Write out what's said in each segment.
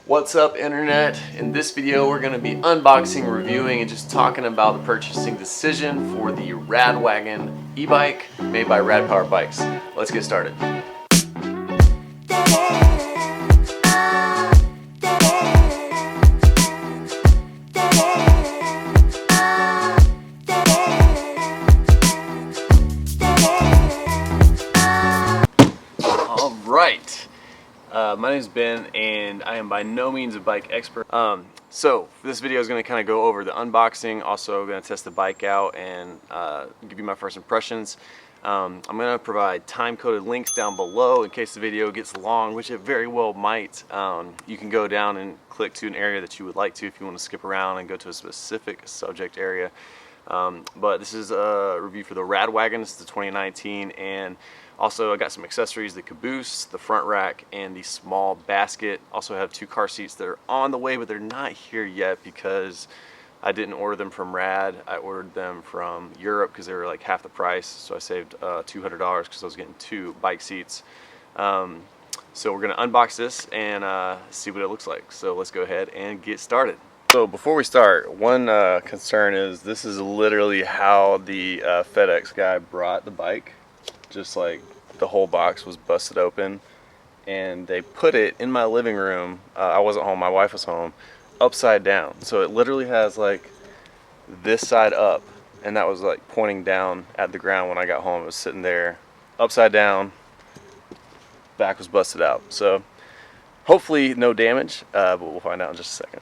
What's up, internet? In this video we're going to be unboxing, reviewing, and just talking about the purchasing decision for the Rad Wagon e-bike made by Rad Powerbikes. Let's get started. All right. My name is Ben, and I am by no means a bike expert. So this video is going to kind of go over the unboxing, also going to test the bike out and give you my first impressions. I'm going to provide time-coded links down below in case the video gets long, which it very well might. You can go down and click to an area that you would like to if you want to skip around and go to a specific subject area. But this is a review for the Rad Wagon. This is the 2019, and also I got some accessories: the Caboose, the front rack, and the small basket. Also have two car seats that are on the way, but they're not here yet because I didn't order them from Rad. I ordered them from Europe because they were like half the price, so I saved $200 because I was getting two bike seats. So we're gonna unbox this and see what it looks like. So let's go ahead and get started. So before we start, one concern is this is literally how the FedEx guy brought the bike. Just like the whole box was busted open, and they put it in my living room. I wasn't home, my wife was home, upside down. So it literally has like this side up, and that was like pointing down at the ground when I got home. It was sitting there upside down, back was busted out. So hopefully no damage, but we'll find out in just a second.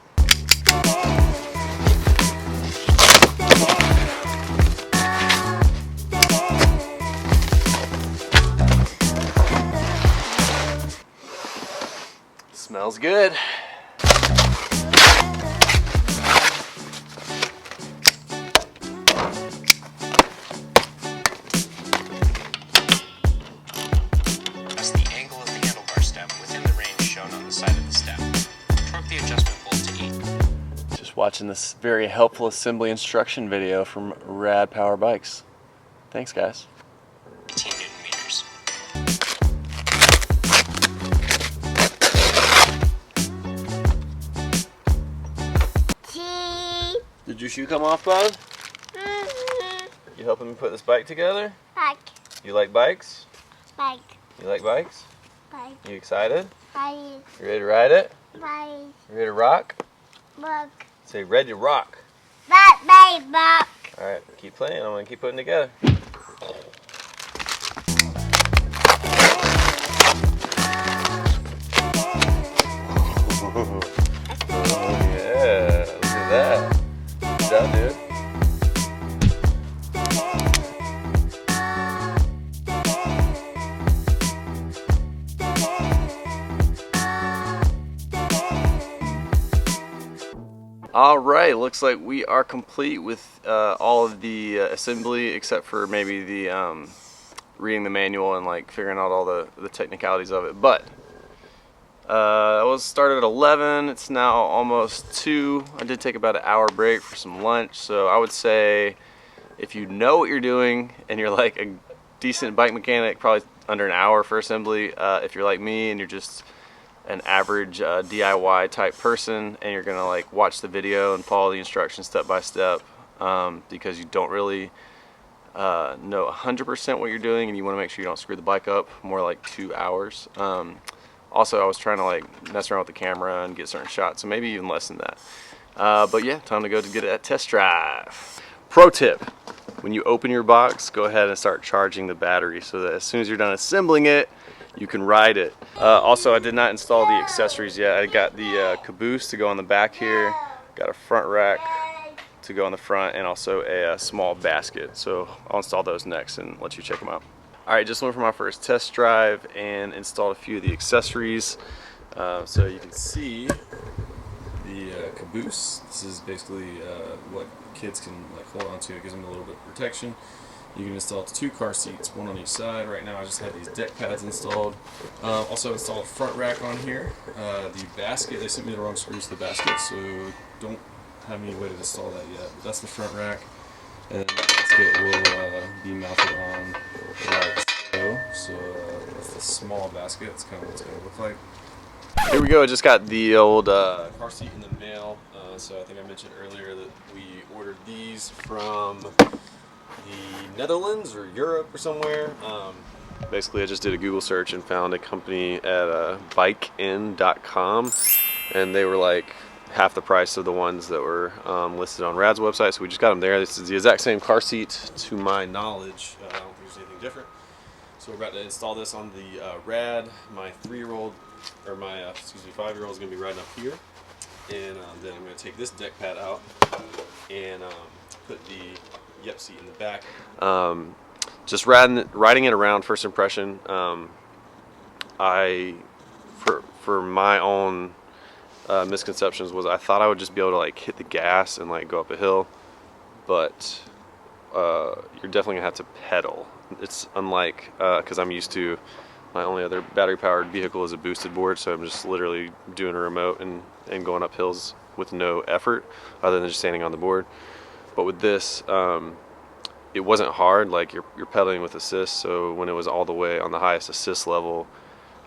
Smells good. Adjust the angle of the handlebar stem within the range shown on the side of the stem. Torque the adjustment bolt to E. Just watching this very helpful assembly instruction video from Rad Powerbikes. Thanks, guys. 18 Newton meters. Did your shoe come off, bud? You helping me put this bike together? Bike. You like bikes? Bike. You like bikes? Bike. You excited? Bike. You ready to ride it? Bike. You ready to rock? Book. Say ready to rock. Bike. Book. Alright, keep playing. I'm going to keep putting it together. Oh yeah, look at that. Good job, dude. Alright, looks like we are complete with all of the assembly except for maybe the reading the manual and like figuring out all the technicalities of it. But I was started at 11, it's now almost 2. I did take about an hour break for some lunch, so I would say if you know what you're doing and you're like a decent bike mechanic, probably under an hour for assembly. If you're like me and you're just an average DIY type person and you're gonna like watch the video and follow the instructions step by step because you don't really know 100% what you're doing and you want to make sure you don't screw the bike up, more like 2 hours. Also, I was trying to like mess around with the camera and get certain shots, so maybe even less than that. But yeah, time to go to get it at test drive. Pro tip: when you open your box, go ahead and start charging the battery so that as soon as you're done assembling it, you can ride it. Also, I did not install the accessories yet. I got the Caboose to go on the back here, got a front rack to go on the front, and also a small basket. So I'll install those next and let you check them out. Alright, just went for my first test drive and installed a few of the accessories. So you can see the Caboose. This is basically what kids can like hold on to. It gives them a little bit of protection. You can install 2 car seats, one on each side. Right now I just had these deck pads installed. Also installed a front rack on here. The basket, they sent me the wrong screws to the basket, so don't have any way to install that yet. But that's the front rack. And then the basket will be mounted on like so. So that's the small basket. That's kind of what it's going to look like. Here we go. I just got the old car seat in the mail. So I think I mentioned earlier that we ordered these from the Netherlands or Europe or somewhere. Basically, I just did a Google search and found a company at bikein.com, and they were like half the price of the ones that were listed on Rad's website. So we just got them there. This is the exact same car seat to my knowledge. I don't think there's anything different. So we're about to install this on the Rad. My 3-year-old, or my 5-year-old is going to be riding up here, and then I'm going to take this deck pad out and put the Yepp seat in the back. Just riding it around, first impression. For my own misconceptions was I thought I would just be able to like hit the gas and like go up a hill, but you're definitely gonna have to pedal. It's unlike, because I'm used to, my only other battery powered vehicle is a boosted board, so I'm just literally doing a remote and going up hills with no effort other than just standing on the board. But with this, it wasn't hard. Like you're pedaling with assist, so when it was all the way on the highest assist level,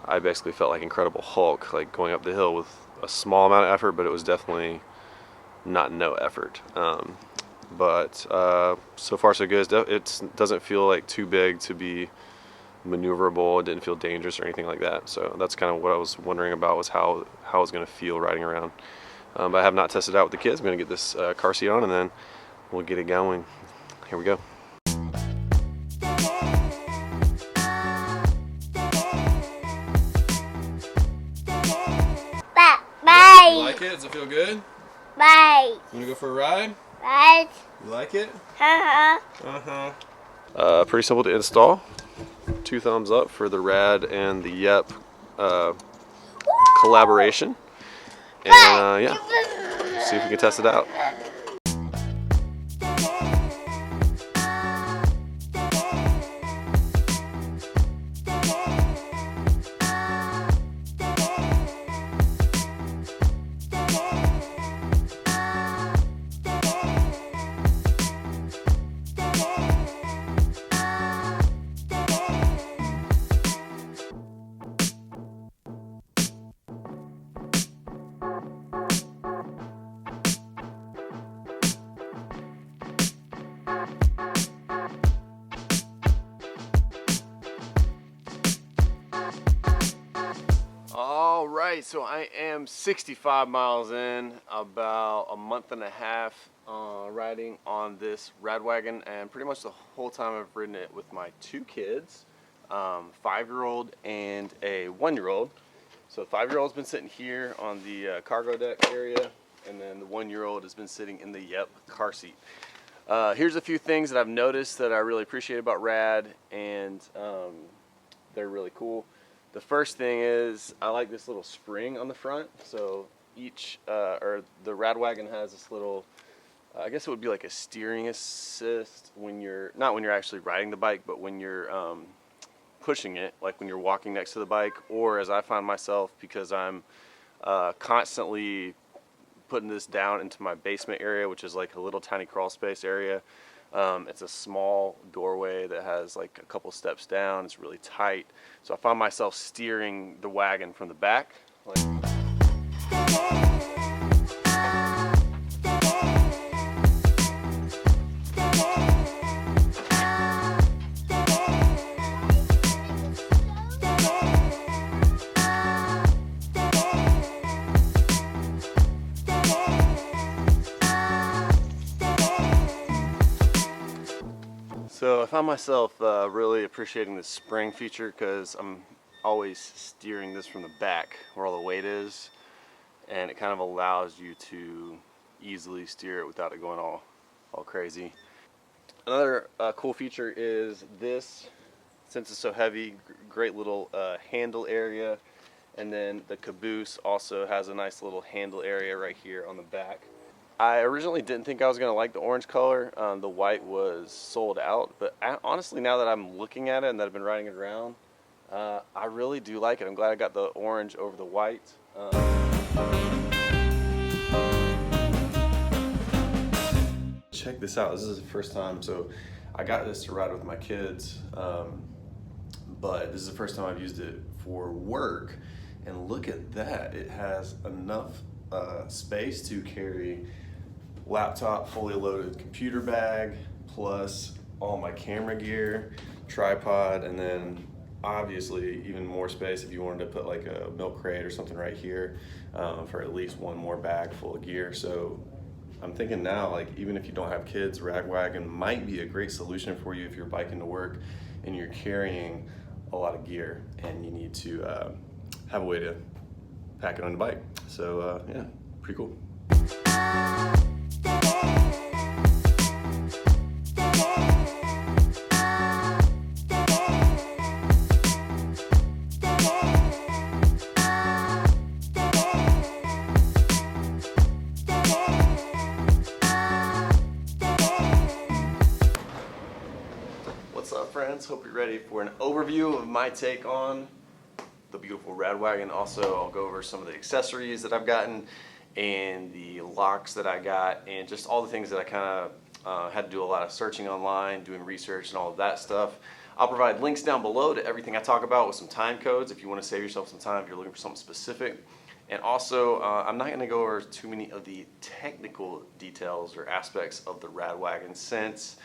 I basically felt like Incredible Hulk, like going up the hill with a small amount of effort, but it was definitely not no effort. But so far so good. It doesn't feel like too big to be maneuverable. It didn't feel dangerous or anything like that. So that's kind of what I was wondering about, was how it was going to feel riding around. But I have not tested it out with the kids. I'm going to get this car seat on and then we'll get it going. Here we go. Bye. You like it? Does it feel good? Bye. You want to go for a ride? Bye. You like it? Uh-huh. Pretty simple to install. 2 thumbs up for the Rad and the Yepp collaboration. And yeah, see if we can test it out. Alright, so I am 65 miles in, about a month and a half riding on this Rad Wagon, and pretty much the whole time I've ridden it with my 2 kids, 5-year-old and a 1-year-old. So the 5-year-old's been sitting here on the cargo deck area, and then the 1-year-old has been sitting in the Yepp car seat. Here's a few things that I've noticed that I really appreciate about Rad, and they're really cool. The first thing is I like this little spring on the front. So each, or the Rad Wagon has this little, I guess it would be like a steering assist when you're, not when you're actually riding the bike, but when you're pushing it, like when you're walking next to the bike, or as I find myself, because I'm constantly putting this down into my basement area, which is like a little tiny crawl space area. It's a small doorway that has like a couple steps down. It's really tight. So I found myself steering the wagon from the back. So I found myself really appreciating the spring feature, because I'm always steering this from the back where all the weight is, and it kind of allows you to easily steer it without it going all crazy. Another cool feature is this, since it's so heavy, great little handle area, and then the Caboose also has a nice little handle area right here on the back. I originally didn't think I was going to like the orange color. The white was sold out, but honestly, now that I'm looking at it and that I've been riding it around, I really do like it. I'm glad I got the orange over the white. Check this out. This is the first time, so I got this to ride with my kids, but this is the first time I've used it for work. And look at that, it has enough space to carry laptop, fully loaded computer bag, plus all my camera gear, tripod, and then obviously even more space if you wanted to put like a milk crate or something right here for at least one more bag full of gear. So I'm thinking now, like, even if you don't have kids, Rad Wagon might be a great solution for you if you're biking to work and you're carrying a lot of gear and you need to have a way to pack it on the bike. So yeah, pretty cool. What's up, friends? Hope you're ready for an overview of my take on the beautiful Rad Wagon. Also, I'll go over some of the accessories that I've gotten and the locks that I got and just all the things that I kind of had to do a lot of searching online, doing research and all of that stuff. I'll provide links down below to everything I talk about with some time codes if you want to save yourself some time if you're looking for something specific. And also, I'm not going to go over too many of the technical details or aspects of the Rad Wagon since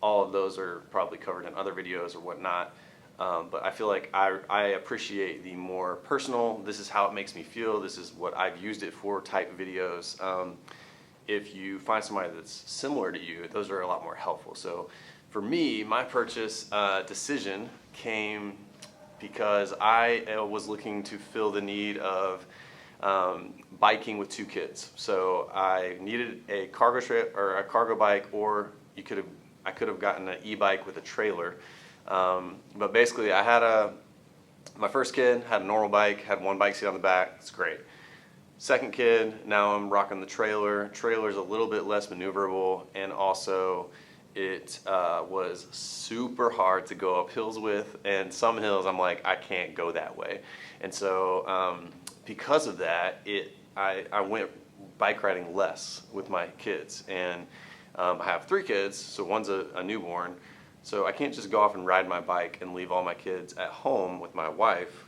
all of those are probably covered in other videos or whatnot. But I feel like I appreciate the more personal, this is how it makes me feel, this is what I've used it for type videos. If you find somebody that's similar to you, those are a lot more helpful. So for me, my purchase decision came because I was looking to fill the need of biking with 2 kids. So I needed a cargo trip or a cargo bike, or I could have gotten an e-bike with a trailer. But basically I had my first kid had a normal bike, had one bike seat on the back, it's great. Second kid, now I'm rocking the trailer. Trailer's a little bit less maneuverable, and also it was super hard to go up hills with, and some hills I'm like, I can't go that way. And so because of that, I went bike riding less with my kids. And I have 3 kids, so one's a newborn. So I can't just go off and ride my bike and leave all my kids at home with my wife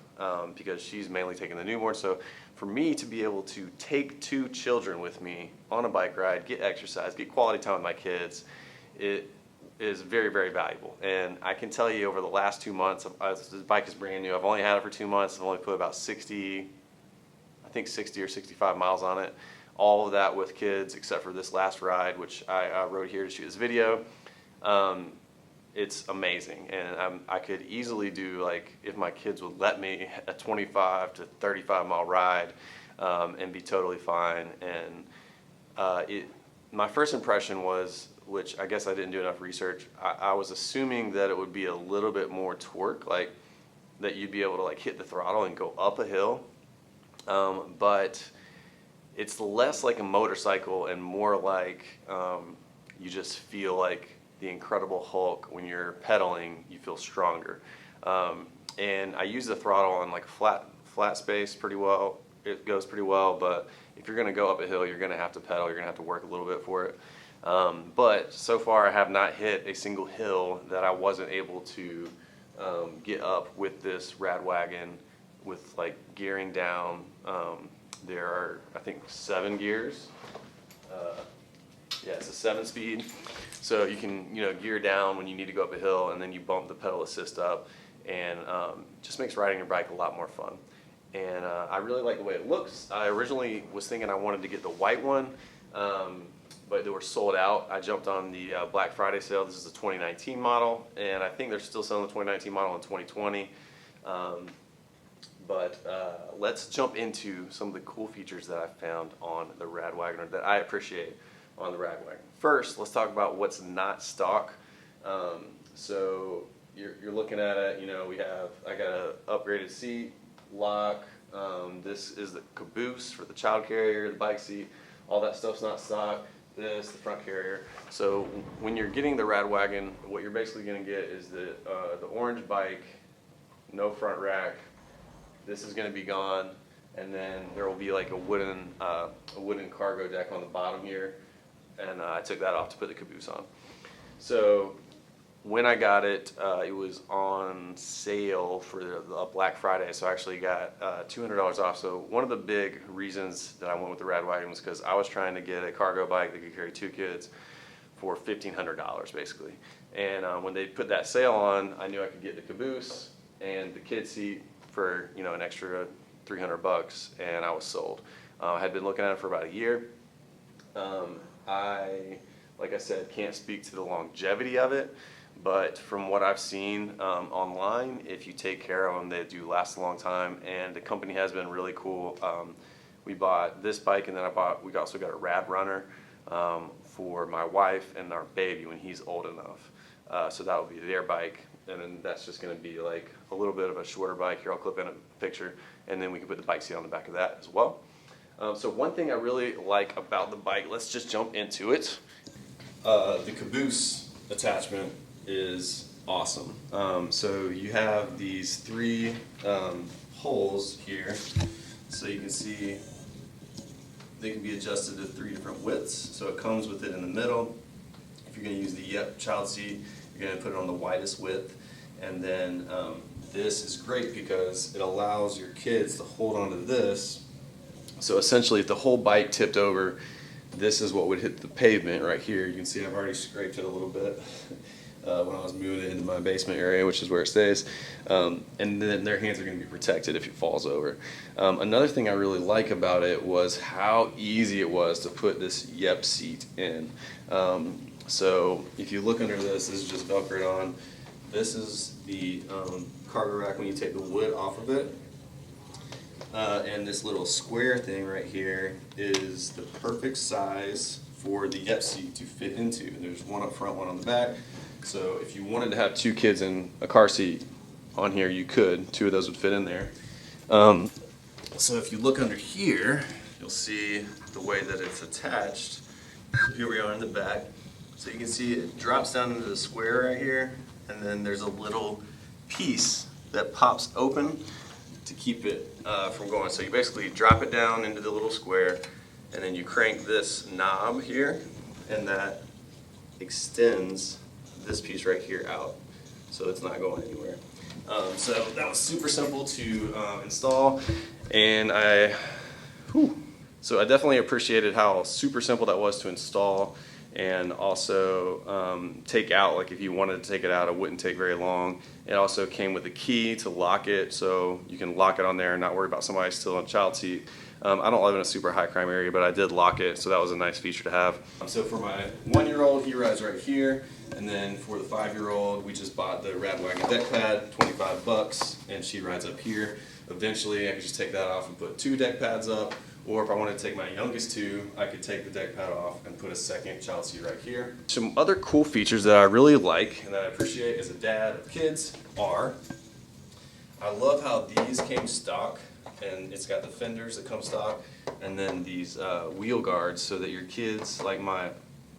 because she's mainly taking the newborn. So for me to be able to take 2 children with me on a bike ride, get exercise, get quality time with my kids, it is very, very valuable. And I can tell you over the last 2 months, this bike is brand new. I've only had it for 2 months. I've only put about 60 or 65 miles on it. All of that with kids except for this last ride, which I rode here to shoot this video. It's amazing, and I could easily do, like, if my kids would let me, a 25 to 35 mile ride and be totally fine. And my first impression was, which I guess I didn't do enough research, I was assuming that it would be a little bit more torque, like that you'd be able to like hit the throttle and go up a hill, but it's less like a motorcycle and more like you just feel like the Incredible Hulk. When you're pedaling, you feel stronger. And I use the throttle on like flat space pretty well. It goes pretty well, but if you're going to go up a hill, you're going to have to pedal. You're going to have to work a little bit for it. But so far, I have not hit a single hill that I wasn't able to get up with this Rad Wagon with like gearing down. There are, I think, 7 gears. Yeah, it's a 7-speed. So you can, gear down when you need to go up a hill, and then you bump the pedal assist up, and just makes riding your bike a lot more fun. And I really like the way it looks. I originally was thinking I wanted to get the white one, but they were sold out. I jumped on the Black Friday sale. This is a 2019 model, and I think they're still selling the 2019 model in 2020. But let's jump into some of the cool features that I found on the Rad Wagon, or that I appreciate on the Rad Wagon. First, let's talk about what's not stock. So you're looking at it, I got an upgraded seat, lock. This is the Caboose for the child carrier, the bike seat, all that stuff's not stock. This, the front carrier. So when you're getting the Rad Wagon, what you're basically gonna get is the orange bike, no front rack. This is gonna be gone, and then there will be like a wooden cargo deck on the bottom here, and I took that off to put the Caboose on. So when I got it, it was on sale for the Black Friday, so I actually got $200 off. So one of the big reasons that I went with the Rad Wagon was because I was trying to get a cargo bike that could carry 2 kids for $1,500 basically. And when they put that sale on, I knew I could get the Caboose and the kid seat for an extra $300, and I was sold. I had been looking at it for about a year. Like I said, can't speak to the longevity of it, but from what I've seen online, if you take care of them, they do last a long time, and the company has been really cool. We bought this bike, and then we also got a Rad Runner for my wife and our baby when he's old enough. So that will be their bike, and then that's just going to be like a little bit of a shorter bike. Here, I'll clip in a picture, and then we can put the bike seat on the back of that as well. So one thing I really like about the bike, let's just jump into it. The Caboose attachment is awesome. So you have these 3 holes here, so you can see they can be adjusted to 3 different widths. So it comes with it in the middle. If you're going to use the Yepp child seat, you're going to put it on the widest width. And then this is great because it allows your kids to hold onto this. So essentially, if the whole bike tipped over, this is what would hit the pavement right here. You can see I've already scraped it a little bit when I was moving it into my basement area, which is where it stays. And then their hands are going to be protected if it falls over. Another thing I really like about it was how easy it was to put this Yepp seat in. So if you look under this is just velcroed on. This is the cargo rack when you take the wood off of it. And this little square thing right here is the perfect size for the Yepp seat to fit into. And there's one up front, one on the back. So if you wanted to have 2 kids in a car seat on here, you could. 2 of those would fit in there. So if you look under here, you'll see the way that it's attached. Here we are in the back. So you can see it drops down into the square right here, and then there's a little piece that pops open to keep it from going. So you basically drop it down into the little square, and then you crank this knob here, and that extends this piece right here out, so it's not going anywhere. So that was super simple to install, and so I definitely appreciated how super simple that was to install, and also take out. Like if you wanted to take it out, it wouldn't take very long. It also came with a key to lock it, so you can lock it on there and not worry about somebody still in a child seat. I don't live in a super high crime area, but I did lock it, so that was a nice feature to have. So for my 1-year-old, he rides right here, and then for the 5-year-old, we just bought the Rad Wagon deck pad, $25, and she rides up here. Eventually, I could just take that off and put 2 deck pads up, or if I wanted to take my youngest 2, I could take the deck pad off and put a second child seat right here. Some other cool features that I really like and that I appreciate as a dad of kids are, I love how these came stock, and it's got the fenders that come stock, and then these wheel guards so that your kids, like my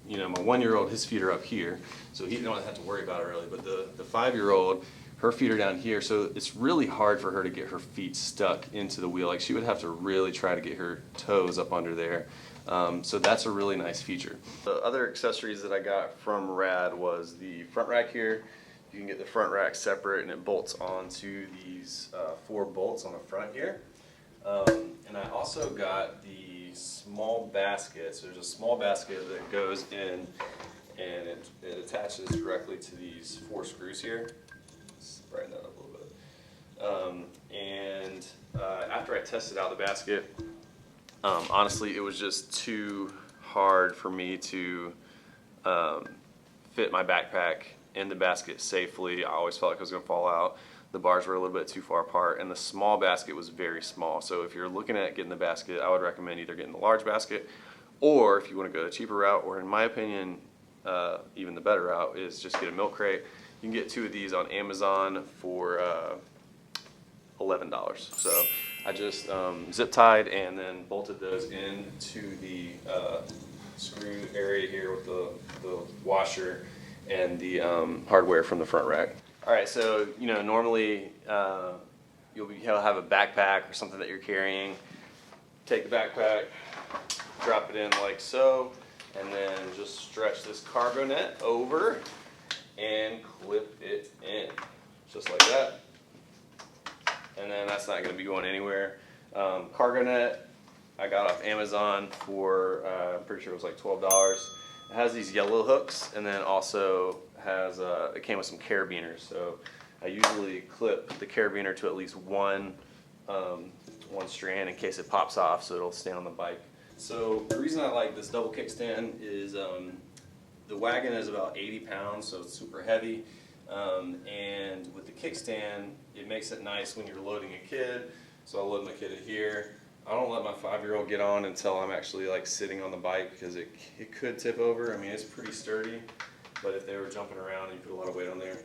1-year-old, his feet are up here, so he don't have to worry about it really, but the 5-year-old, her feet are down here, so it's really hard for her to get her feet stuck into the wheel. Like she would have to really try to get her toes up under there. So that's a really nice feature. The other accessories that I got from Rad was the front rack here. You can get the front rack separate, and it bolts onto these 4 bolts on the front here. And I also got the small basket. So there's a small basket that goes in, and it attaches directly to these 4 screws here. Let's brighten that up a little bit. After I tested out the basket, honestly, it was just too hard for me to fit my backpack in the basket safely. I always felt like it was going to fall out. The bars were a little bit too far apart, and the small basket was very small. So if you're looking at getting the basket, I would recommend either getting the large basket, or if you want to go the cheaper route, or in my opinion, even the better route, is just get a milk crate. You can get 2 of these on Amazon for $11. So I just zip tied and then bolted those into the screw area here with the washer and the hardware from the front rack. All right, so normally you'll have a backpack or something that you're carrying. Take the backpack, drop it in like so, and then just stretch this cargo net over, and clip it in, just like that. And then that's not going to be going anywhere. Cargo net, I got off Amazon for, I'm pretty sure it was like $12. It has these yellow hooks, and then also has, it came with some carabiners. So I usually clip the carabiner to at least one strand in case it pops off, so it'll stay on the bike. So the reason I like this double kickstand is the wagon is about 80 pounds, so it's super heavy. And with the kickstand, it makes it nice when you're loading a kid. So I'll load my kid in here. I don't let my 5-year-old get on until I'm actually like sitting on the bike, because it could tip over. I mean, it's pretty sturdy, but if they were jumping around, you put a lot of weight on there.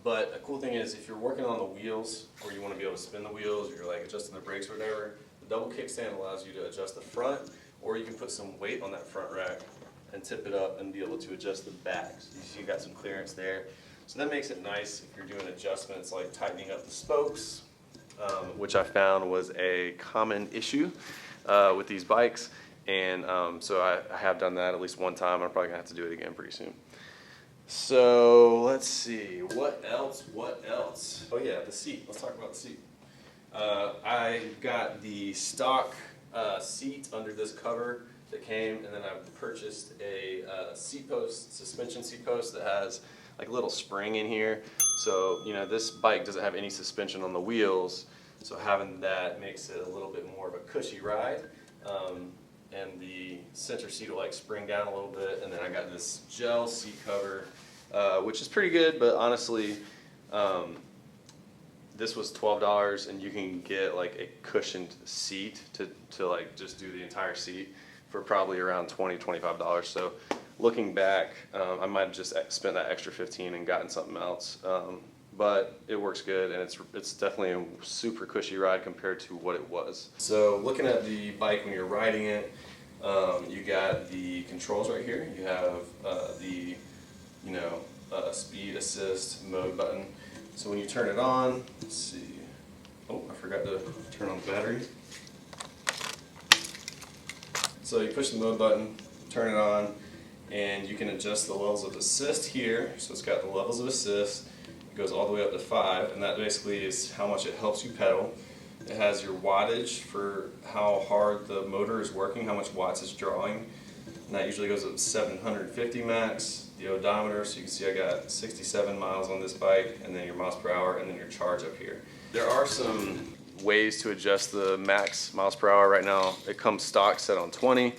But a cool thing is, if you're working on the wheels, or you want to be able to spin the wheels, or you're like adjusting the brakes or whatever, the double kickstand allows you to adjust the front, or you can put some weight on that front rack and tip it up and be able to adjust the back. So you see you got some clearance there. So that makes it nice if you're doing adjustments like tightening up the spokes, which I found was a common issue with these bikes. And so I have done that at least one time. I'm probably gonna have to do it again pretty soon. So let's see, what else? Oh yeah, the seat. Let's talk about the seat. I got the stock seat under this cover that came, and then I purchased a seat post, suspension seat post that has like a little spring in here. So, you know, this bike doesn't have any suspension on the wheels, so having that makes it a little bit more of a cushy ride. And the center seat will like spring down a little bit, and then I got this gel seat cover, which is pretty good, but honestly, this was $12, and you can get like a cushioned seat to like just do the entire seat for probably around $20, $25. So looking back, I might have just spent that extra $15 and gotten something else. But it works good, and it's definitely a super cushy ride compared to what it was. So looking at the bike when you're riding it, you got the controls right here. You have the speed assist mode button. So when you turn it on, let's see. Oh, I forgot to turn on the battery. So you push the mode button, turn it on, and you can adjust the levels of assist here. So it's got the levels of assist. It goes all the way up to 5, and that basically is how much it helps you pedal. It has your wattage for how hard the motor is working, how much watts it's drawing, and that usually goes up to 750 max. The odometer, so you can see I got 67 miles on this bike, and then your miles per hour, and then your charge up here. There are some ways to adjust the max miles per hour. Right now it comes stock set on 20,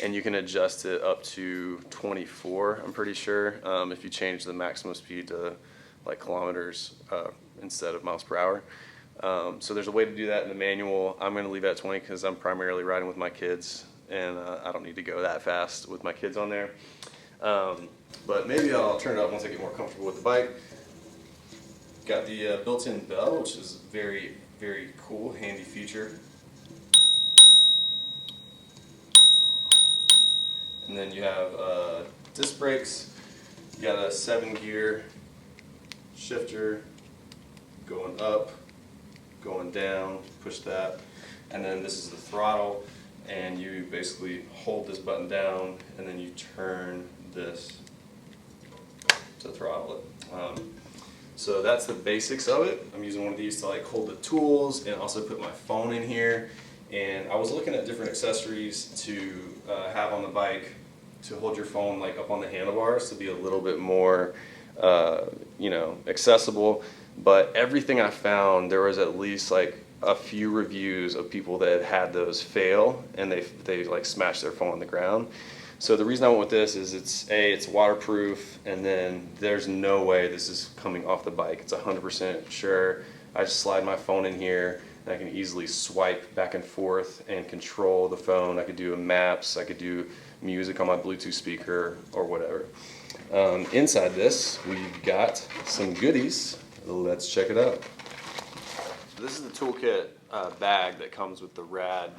and you can adjust it up to 24, I'm pretty sure, if you change the maximum speed to like kilometers instead of miles per hour. So there's a way to do that in the manual. I'm going to leave it at 20 because I'm primarily riding with my kids, and I don't need to go that fast with my kids on there. But maybe I'll turn it up once I get more comfortable with the bike. Got the built-in bell, which is very, very cool, handy feature. And then you have disc brakes. You got a 7-gear shifter going up, going down, push that, and then this is the throttle, and you basically hold this button down and then you turn this to throttle it. So that's the basics of it. I'm using one of these to like hold the tools and also put my phone in here, and I was looking at different accessories to have on the bike to hold your phone like up on the handlebars to be a little bit more accessible. But everything I found, there was at least like a few reviews of people that had those fail, and they like smashed their phone on the ground. So the reason I went with this is it's waterproof, and then there's no way this is coming off the bike. It's 100% sure. I just slide my phone in here, and I can easily swipe back and forth and control the phone. I could do maps, I could do music on my Bluetooth speaker or whatever. Inside this, we've got some goodies. Let's check it out. This is the toolkit bag that comes with the Rad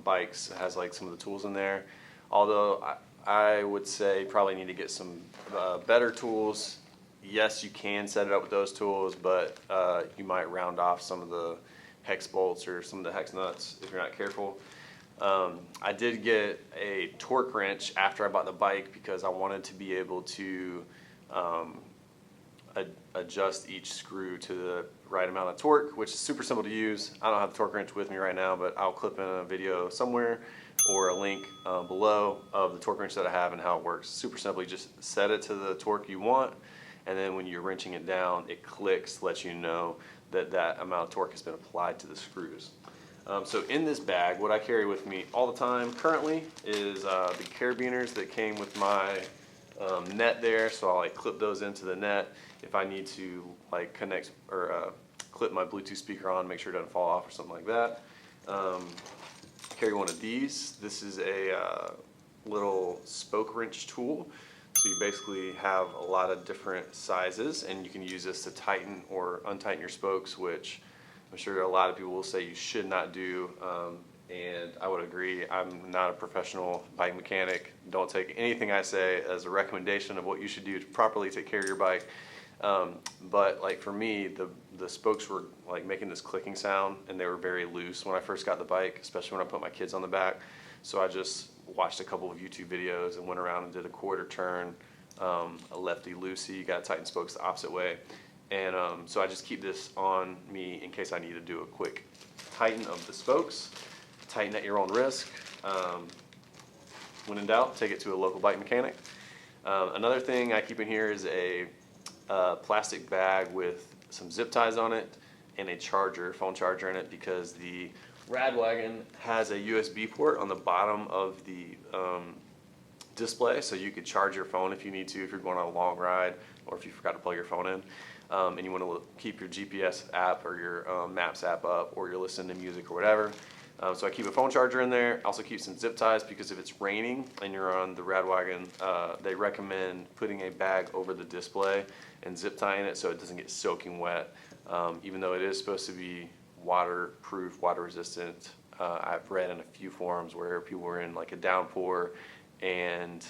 bikes. It has like some of the tools in there. Although I would say probably need to get some better tools. Yes, you can set it up with those tools, but you might round off some of the hex bolts or some of the hex nuts if you're not careful. I did get a torque wrench after I bought the bike because I wanted to be able to adjust each screw to the right amount of torque, which is super simple to use. I don't have the torque wrench with me right now, but I'll clip in a video somewhere or a link below of the torque wrench that I have and how it works. Super simply, just set it to the torque you want, and then when you're wrenching it down, it clicks, lets you know that that amount of torque has been applied to the screws. So in this bag, what I carry with me all the time currently is the carabiners that came with my net there, so I'll like clip those into the net if I need to like connect or clip my Bluetooth speaker on, make sure it doesn't fall off or something like that. Carry one of these. This is a little spoke wrench tool. So you basically have a lot of different sizes, and you can use this to tighten or untighten your spokes, which I'm sure a lot of people will say you should not do. And I would agree. I'm not a professional bike mechanic. Don't take anything I say as a recommendation of what you should do to properly take care of your bike. But like for me, the spokes were like making this clicking sound, and they were very loose when I first got the bike, especially when I put my kids on the back. So I just watched a couple of YouTube videos and went around and did a quarter turn, a lefty loosey. You got to tighten spokes the opposite way. And so I just keep this on me in case I need to do a quick tighten of the spokes. Tighten at your own risk. When in doubt, take it to a local bike mechanic. Another thing I keep in here is a plastic bag with some zip ties on it and a charger, phone charger in it, because the Rad Wagon has a USB port on the bottom of the display, so you could charge your phone if you need to, if you're going on a long ride or if you forgot to plug your phone in. And you want to keep your GPS app or your Maps app up, or you're listening to music or whatever. So I keep a phone charger in there. I also keep some zip ties because if it's raining and you're on the Rad Wagon, they recommend putting a bag over the display and zip tying it so it doesn't get soaking wet. Even though it is supposed to be waterproof, water resistant, I've read in a few forums where people were in like a downpour and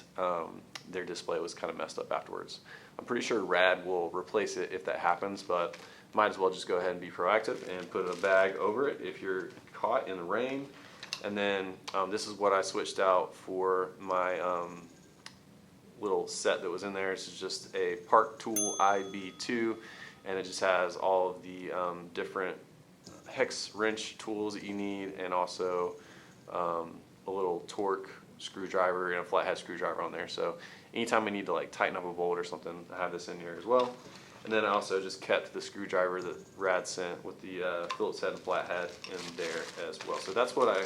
their display was kind of messed up afterwards. I'm pretty sure Rad will replace it if that happens, but might as well just go ahead and be proactive and put a bag over it if you're caught in the rain. And then this is what I switched out for my little set that was in there. This is just a Park Tool IB2, and it just has all of the different hex wrench tools that you need, and also a little torque screwdriver and a flathead screwdriver on there. So anytime I need to like tighten up a bolt or something, I have this in here as well. And then I also just kept the screwdriver that Rad sent with the Phillips head and flathead in there as well. So that's what I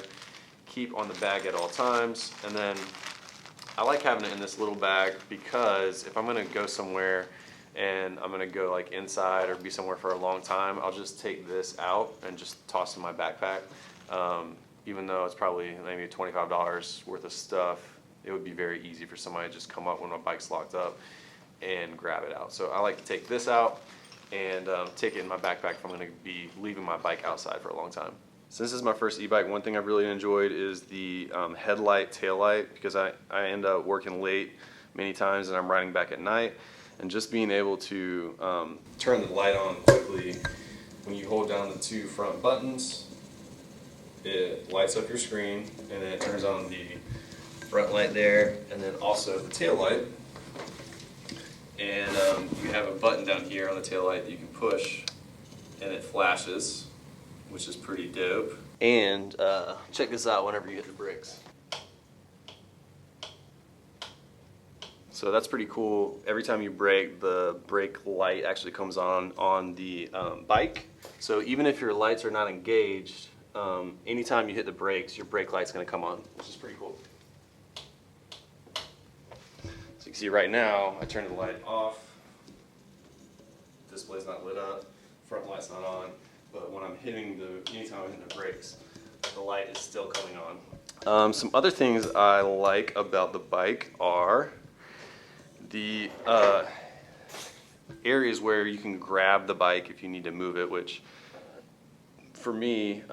keep on the bag at all times. And then I like having it in this little bag because if I'm going to go somewhere and I'm going to go like inside or be somewhere for a long time, I'll just take this out and just toss in my backpack. Even though it's probably maybe $25 worth of stuff, it would be very easy for somebody to just come up when my bike's locked up and grab it out. So I like to take this out and take it in my backpack if I'm going to be leaving my bike outside for a long time. Since this is my first e-bike, one thing I've really enjoyed is the headlight, taillight, because I end up working late many times and I'm riding back at night, and just being able to turn the light on quickly when you hold down the two front buttons, it lights up your screen and then it turns on the front light there and then also the tail light. And you have a button down here on the tail light that you can push and it flashes, which is pretty dope. And check this out whenever you hit the brakes. So that's pretty cool. Every time you brake, the brake light actually comes on the bike. So even if your lights are not engaged, anytime you hit the brakes, your brake light's gonna come on, which is pretty cool. So you can see right now, I turned the light off. Display's not lit up, front light's not on, but when I'm hitting anytime I'm hitting the brakes, the light is still coming on. Some other things I like about the bike are the areas where you can grab the bike if you need to move it, which for me,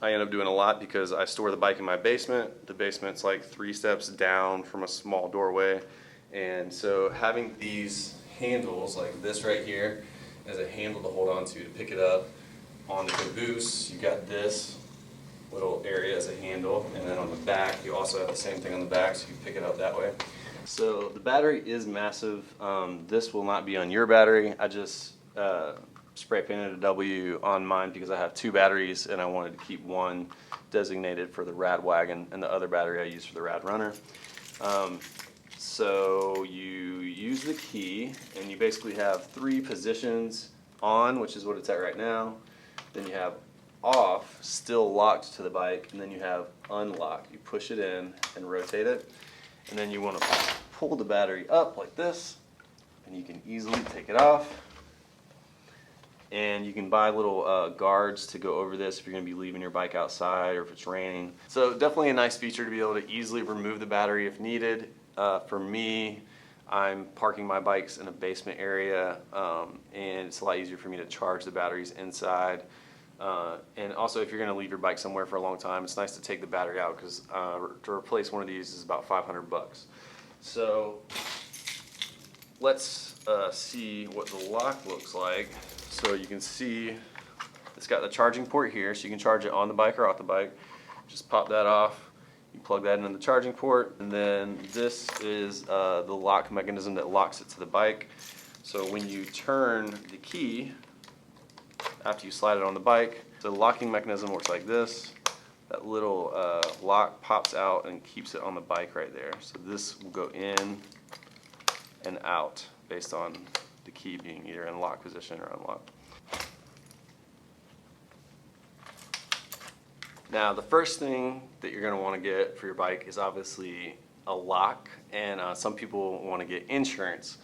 I end up doing a lot because I store the bike in my basement. The basement's like 3 steps down from a small doorway, and so having these handles like this right here as a handle to hold on to pick it up. On the Caboose, you got this little area as a handle, and then on the back you also have the same thing on the back, so you pick it up that way. So the battery is massive. This will not be on your battery. I just spray painted a W on mine because I have two batteries and I wanted to keep one designated for the Rad Wagon and the other battery I use for the Rad Runner. So you use the key and you basically have three positions: on, which is what it's at right now, then you have off, still locked to the bike, and then you have unlock. You push it in and rotate it, and then you want to pull the battery up like this, and you can easily take it off. And you can buy little guards to go over this if you're going to be leaving your bike outside or if it's raining. So definitely a nice feature to be able to easily remove the battery if needed. For me, I'm parking my bikes in a basement area, and it's a lot easier for me to charge the batteries inside. And also, if you're going to leave your bike somewhere for a long time, it's nice to take the battery out because to replace one of these is about $500. So let's see what the lock looks like. So you can see it's got the charging port here, so you can charge it on the bike or off the bike. Just pop that off. You plug that into the charging port, and then this is the lock mechanism that locks it to the bike. So when you turn the key, after you slide it on the bike, the locking mechanism works like this. That little lock pops out and keeps it on the bike right there. So this will go in and out based on the key being either in lock position or unlocked. Now the first thing that you're going to want to get for your bike is obviously a lock, and some people want to get insurance.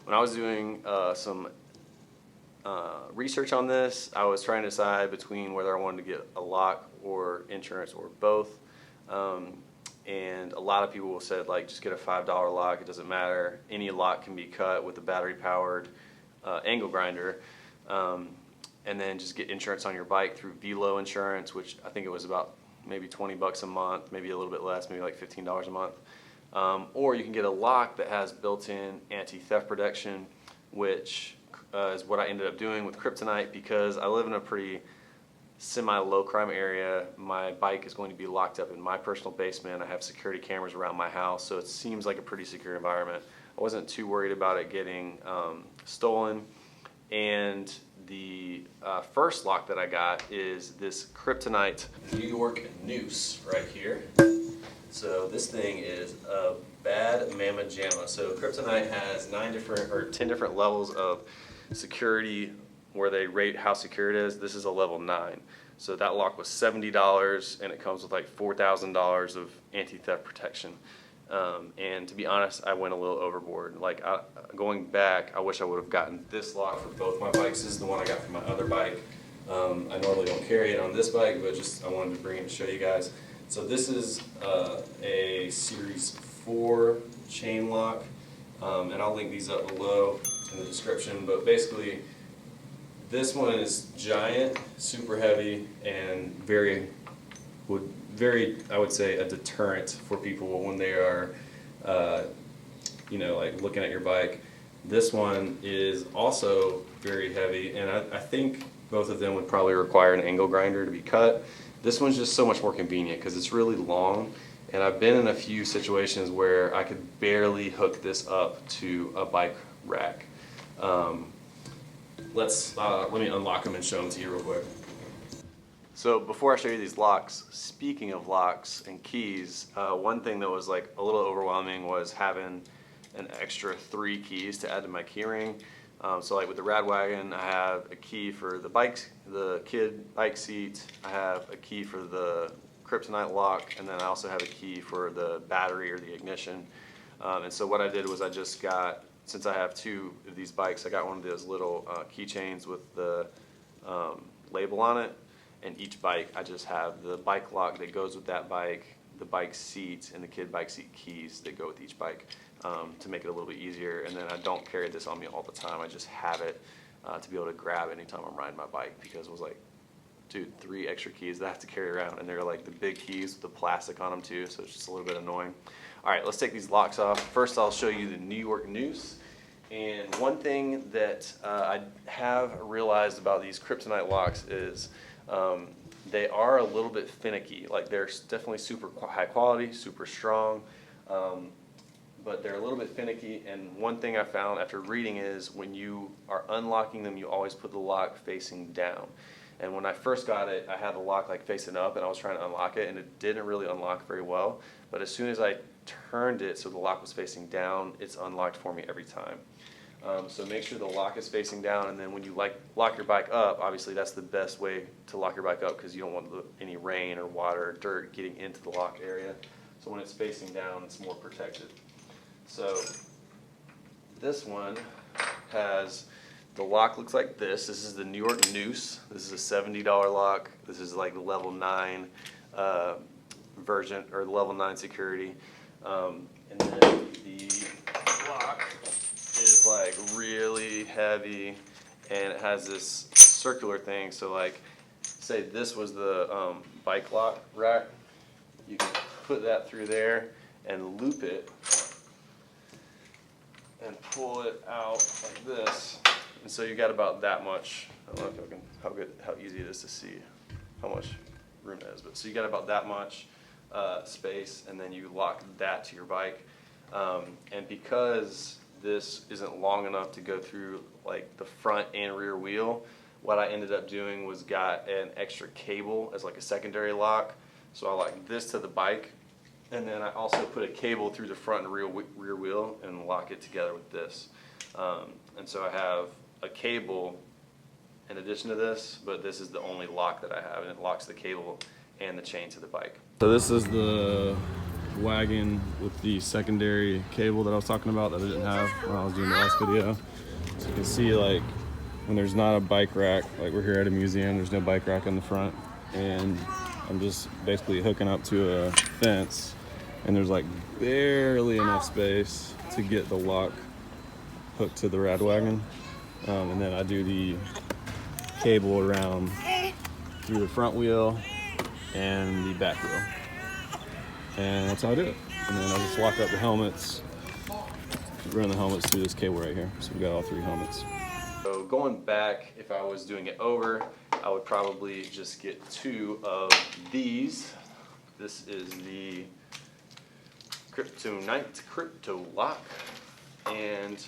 When I was doing some research on this, I was trying to decide between whether I wanted to get a lock or insurance or both. And a lot of people said, like, just get a $5 lock, it doesn't matter. Any lock can be cut with a battery powered angle grinder. And then just get insurance on your bike through Velo insurance, which I think it was about maybe 20 bucks a month, maybe a little bit less, maybe like $15 a month. Or you can get a lock that has built-in anti-theft protection, which is what I ended up doing with Kryptonite because I live in a pretty semi-low crime area. My bike is going to be locked up in my personal basement. I have security cameras around my house, so it seems like a pretty secure environment. I wasn't too worried about it getting stolen. And the first lock that I got is this Kryptonite New York Noose right here. So this thing is a bad mamma jamma. So Kryptonite has 10 different levels of security where they rate how secure it is. This is a level 9. So that lock was $70 and it comes with like $4,000 of anti-theft protection. And to be honest, I went a little overboard. Like going back, I wish I would have gotten this lock for both my bikes. This is the one I got for my other bike. I normally don't carry it on this bike, but just I wanted to bring it to show you guys. So this is a Series 4 chain lock, and I'll link these up below in the description. But basically, this one is giant, super heavy, and very, I would say, a deterrent for people when they are, like looking at your bike. This one is also very heavy, and I think both of them would probably require an angle grinder to be cut. This one's just so much more convenient because it's really long, and I've been in a few situations where I could barely hook this up to a bike rack. Let me unlock them and show them to you real quick. So before I show you these locks, speaking of locks and keys, one thing that was like a little overwhelming was having an extra 3 keys to add to my key ring. So like with the Rad Wagon, I have a key for the bikes, the kid bike seat, I have a key for the Kryptonite lock, and then I also have a key for the battery or the ignition. And so what I did was I just got, since I have 2 of these bikes, I got one of those little keychains with the label on it. And each bike, I just have the bike lock that goes with that bike, the bike seat, and the kid bike seat keys that go with each bike to make it a little bit easier. And then I don't carry this on me all the time. I just have it to be able to grab anytime I'm riding my bike, because it was like, dude, 3 extra keys that I have to carry around, and they're like the big keys with the plastic on them too, so it's just a little bit annoying. All right, let's take these locks off. First, I'll show you the New York Noose. And one thing that I have realized about these Kryptonite locks is they are a little bit finicky. Like, they're definitely super high quality, super strong, but they're a little bit finicky. And one thing I found after reading is when you are unlocking them, you always put the lock facing down. And when I first got it, I had the lock like facing up, and I was trying to unlock it, and it didn't really unlock very well. But as soon as I turned it so the lock was facing down, it's unlocked for me every time. So make sure the lock is facing down, and then when you lock your bike up, obviously that's the best way to lock your bike up because you don't want any rain or water or dirt getting into the lock area. So when it's facing down, it's more protected. So this one has, the lock looks like this. This is the New York Noose. This is a $70 lock. This is like the level 9 version, or the level 9 security. And then the lock is like really heavy, and it has this circular thing. So like, say this was the bike lock rack. You can put that through there and loop it and pull it out like this. And so you got about that much. I don't know if how easy it is to see how much room that is, but so you got about that much space, and then you lock that to your bike. And because this isn't long enough to go through like the front and rear wheel, what I ended up doing was got an extra cable as like a secondary lock. So I lock this to the bike, and then I also put a cable through the front and rear wheel and lock it together with this. And so I have a cable in addition to this, but this is the only lock that I have, and it locks the cable and the chain to the bike. So this is the wagon with the secondary cable that I was talking about that I didn't have when I was doing the last video. So you can see, like, when there's not a bike rack, like we're here at a museum, there's no bike rack in the front, and I'm just basically hooking up to a fence, and there's like barely enough space to get the lock hooked to the Rad Wagon. And then I do the cable around through the front wheel and the back wheel. And that's how I do it. And then I just lock up the helmets, run the helmets through this cable right here. So we got all 3 helmets. So going back, if I was doing it over, I would probably just get 2 of these. This is the Kryptonite Krypto-Lock, and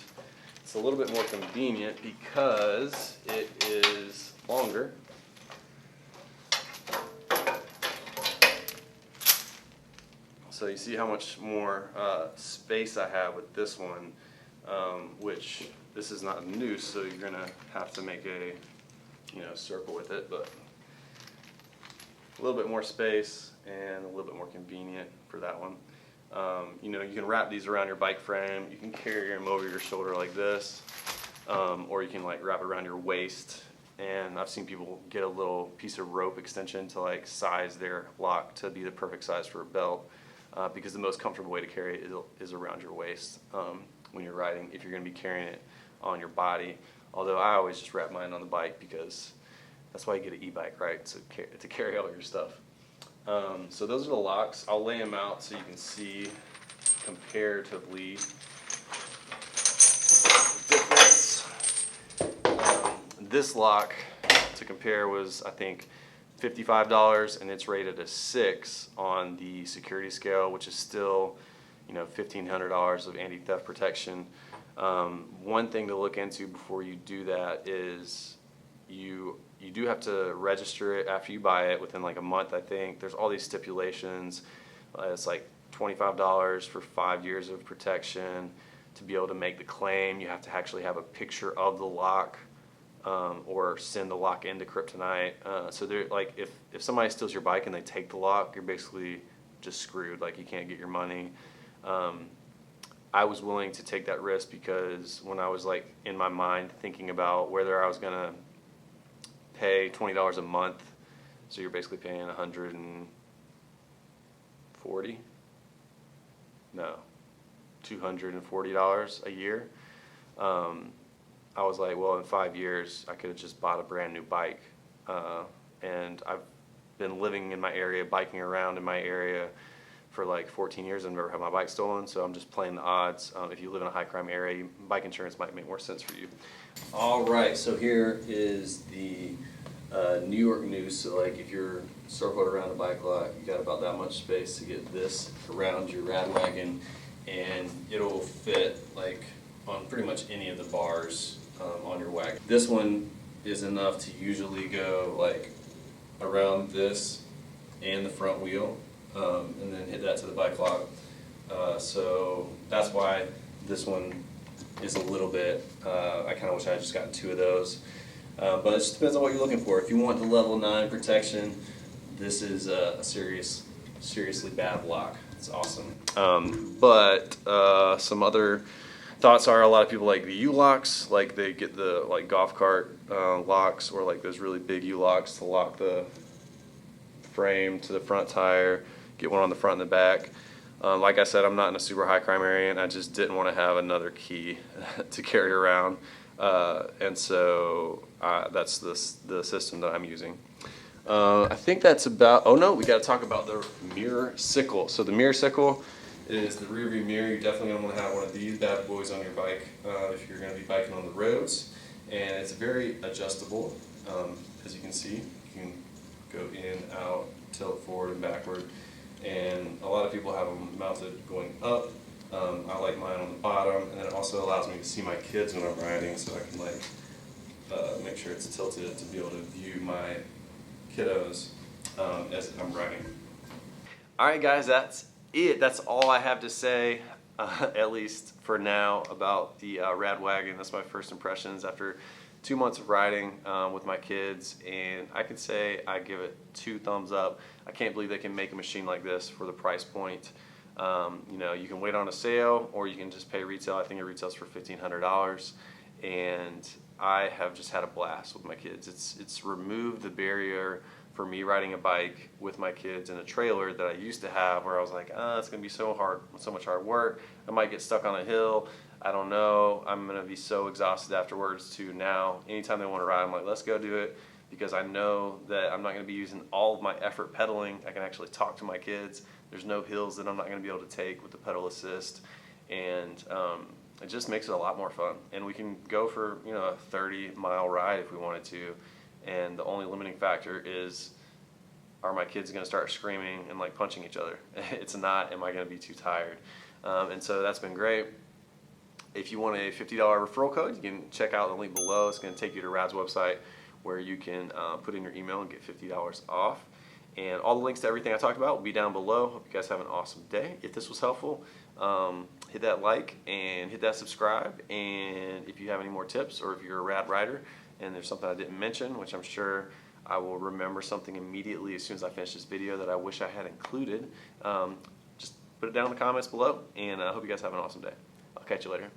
it's a little bit more convenient because it is longer. So you see how much more space I have with this one, which this is not a noose, so you're gonna have to make a circle with it, but a little bit more space and a little bit more convenient for that one. You can wrap these around your bike frame. You can carry them over your shoulder like this, or you can like wrap it around your waist. And I've seen people get a little piece of rope extension to like size their lock to be the perfect size for a belt, because the most comfortable way to carry it is around your waist when you're riding, if you're going to be carrying it on your body. Although I always just wrap mine on the bike because that's why you get an e-bike, right? To carry all your stuff. So those are the locks. I'll lay them out so you can see comparatively the difference. This lock, to compare, was I think $55, and it's rated a 6 on the security scale, which is still $1,500 of anti-theft protection. One thing to look into before you do that is you do have to register it after you buy it within like a month, I think. There's all these stipulations. It's like $25 for 5 years of protection. To be able to make the claim, you have to actually have a picture of the lock, or send the lock into Kryptonite. So they're like, if somebody steals your bike and they take the lock, you're basically just screwed. Like, you can't get your money. I was willing to take that risk because when I was like in my mind thinking about whether I was gonna pay $20 a month, so you're basically paying $240 a year. I was like, well, in 5 years I could have just bought a brand new bike, and I've been living in my area, biking around in my area for like 14 years and never had my bike stolen, so I'm just playing the odds. If you live in a high crime area, bike insurance might make more sense for you. All right, so here is the New York Noose. So like if you're circled around a bike lock, you got about that much space to get this around your Rad Wagon. and it'll fit like on pretty much any of the bars on your wagon. This one is enough to usually go like around this and the front wheel, and then hit that to the bike lock. So that's why this one is a little bit, I kind of wish I had just gotten 2 of those. But it just depends on what you're looking for. If you want the level 9 protection, this is a seriously bad lock. It's awesome. But some other thoughts are, a lot of people like the U-locks, like they get the like golf cart locks, or like those really big U-locks to lock the frame to the front tire, get one on the front and the back. Like I said, I'm not in a super high crime area, and I just didn't want to have another key to carry around, and so that's the system that I'm using. I think that's about, oh no, we got to talk about the mirror sickle. So the mirror sickle is the rear view mirror. You're definitely going to want to have one of these bad boys on your bike if you're going to be biking on the roads, and it's very adjustable. As you can see, you can go in, out, tilt forward and backward, and a lot of people have them mounted going up. I like mine on the bottom, and then it also allows me to see my kids when I'm riding, so I can like make sure it's tilted to be able to view my kiddos as I'm riding. Alright guys, that's it. That's all I have to say, at least for now, about the Rad Wagon. That's my first impressions after 2 months of riding with my kids, and I can say I give it 2 thumbs up. I can't believe they can make a machine like this for the price point. You know, you can wait on a sale, or you can just pay retail. I think it retails for $1,500, and I have just had a blast with my kids. It's removed the barrier for me riding a bike with my kids in a trailer that I used to have, where I was like, it's gonna be so hard, so much hard work. I might get stuck on a hill. I don't know. I'm gonna be so exhausted afterwards. To now, anytime they want to ride, I'm like, let's go do it, because I know that I'm not gonna be using all of my effort pedaling. I can actually talk to my kids. There's no hills that I'm not gonna be able to take with the pedal assist, and it just makes it a lot more fun. And we can go for, you know, a 30-mile ride if we wanted to, and the only limiting factor is, are my kids going to start screaming and like punching each other? It's not, am I going to be too tired? And so that's been great. If you want a $50 referral code, you can check out the link below. It's going to take you to Rad's website, where you can put in your email and get $50 off. And all the links to everything I talked about will be down below. Hope you guys have an awesome day. If this was helpful, hit that like and hit that subscribe. And if you have any more tips, or if you're a Rad rider and there's something I didn't mention, which I'm sure I will remember something immediately as soon as I finish this video that I wish I had included, just put it down in the comments below, and I hope you guys have an awesome day. I'll catch you later.